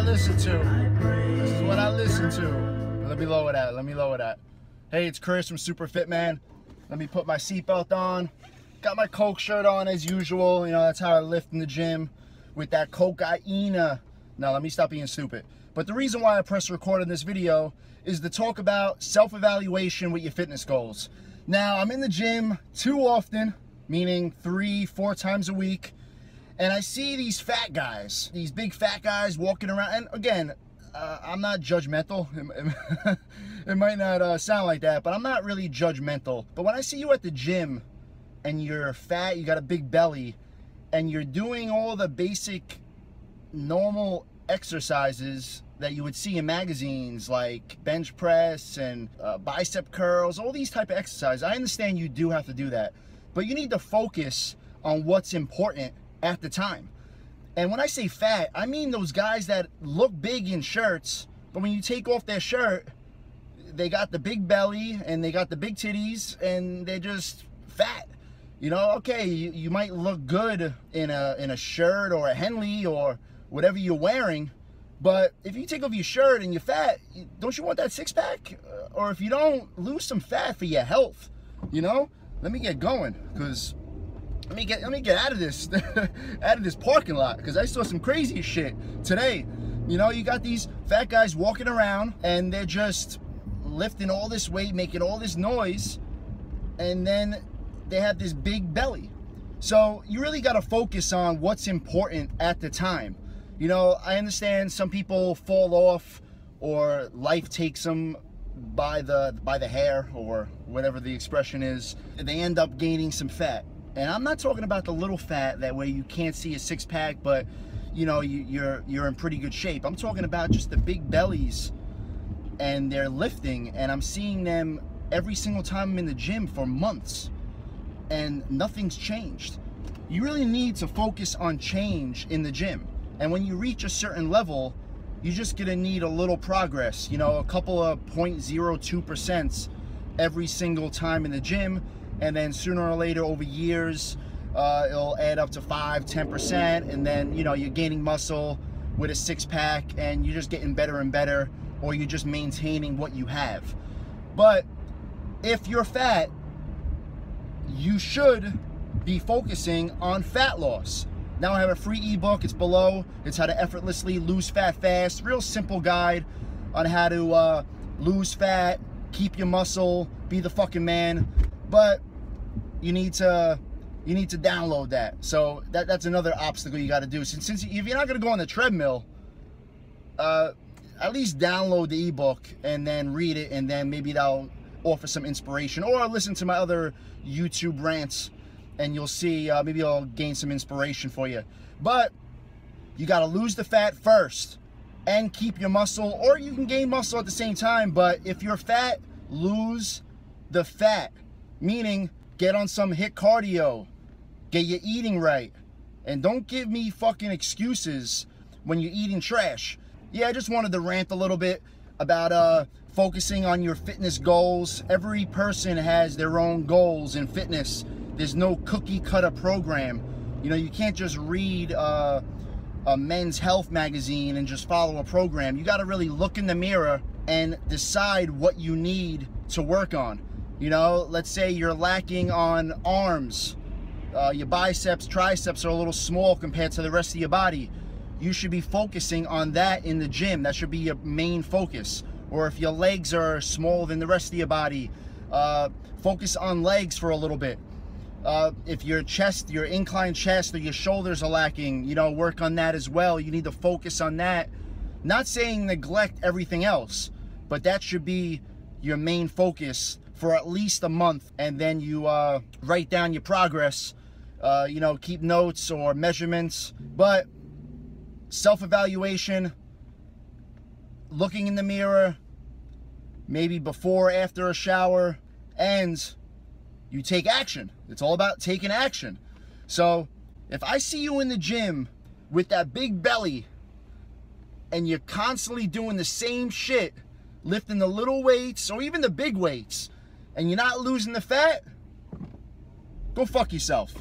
listen to. This is what I listen to. Let me lower that. Hey, it's Chris from SuperFitMen. Let me put my seatbelt on. Got my Coke shirt on as usual. You know, that's how I lift in the gym with that cocaine. Now, let me stop being stupid. But the reason why I press record on this video is to talk about self-evaluation with your fitness goals. Now, I'm in the gym too often, meaning 3-4 times a week, and I see these fat guys, these big fat guys walking around. And again, I'm not judgmental. It might not sound like that, but I'm not really judgmental. But when I see you at the gym and you're fat, you got a big belly, and you're doing all the basic normal exercises that you would see in magazines like bench press and bicep curls, all these type of exercises, I understand you do have to do that, but you need to focus on what's important at the time. And when I say fat, I mean those guys that look big in shirts, but when you take off their shirt, they got the big belly and they got the big titties and they're just fat. You know, okay, you might look good in a shirt or a Henley or whatever you're wearing, but if you take off your shirt and you're fat, don't you want that six-pack? Or if you don't, lose some fat for your health, you know? Let me get going, because let me get out of this out of this parking lot, because I saw some crazy shit today. You know, you got these fat guys walking around and they're just lifting all this weight, making all this noise, and then they have this big belly. So you really got to focus on what's important at the time. You know, I understand some people fall off or life takes them by the hair or whatever the expression is. They end up gaining some fat. And I'm not talking about the little fat that way you can't see a six-pack, but you know, you're in pretty good shape. I'm talking about just the big bellies and they're lifting, and I'm seeing them every single time I'm in the gym for months and nothing's changed. You really need to focus on change in the gym. And when you reach a certain level, you're just gonna need a little progress, you know, a couple of 0.02% every single time in the gym, and then sooner or later over years, it'll add up to 5-10%, and then, you know, you're gaining muscle with a six-pack and you're just getting better and better, or you're just maintaining what you have. But if you're fat, you should be focusing on fat loss. Now I have a free ebook, it's below. It's how to effortlessly lose fat fast. Real simple guide on how to lose fat, keep your muscle, be the fucking man. But you need to download that. So that's another obstacle you got to do. Since if you're not gonna go on the treadmill, at least download the ebook and then read it, and then maybe that'll offer some inspiration. Or listen to my other YouTube rants, and you'll see, maybe I'll gain some inspiration for you. But you got to lose the fat first and keep your muscle, or you can gain muscle at the same time. But if you're fat, lose the fat, meaning get on some HIIT cardio, get your eating right, and don't give me fucking excuses when you're eating trash. Yeah, I just wanted to rant a little bit about focusing on your fitness goals. Every person has their own goals in fitness. There's no cookie cutter program. You know, you can't just read a men's health magazine and just follow a program. You got to really look in the mirror and decide what you need to work on. You know, let's say you're lacking on arms. Your biceps, triceps are a little small compared to the rest of your body. You should be focusing on that in the gym. That should be your main focus. Or if your legs are smaller than the rest of your body, focus on legs for a little bit. If your chest, your inclined chest, or your shoulders are lacking, you know, work on that as well. You need to focus on that. Not saying neglect everything else, but that should be your main focus for at least a month. And then you write down your progress, you know, keep notes or measurements. But self-evaluation, looking in the mirror, maybe before or after a shower, and you take action. It's all about taking action. So if I see you in the gym with that big belly and you're constantly doing the same shit, lifting the little weights or even the big weights, and you're not losing the fat, go fuck yourself.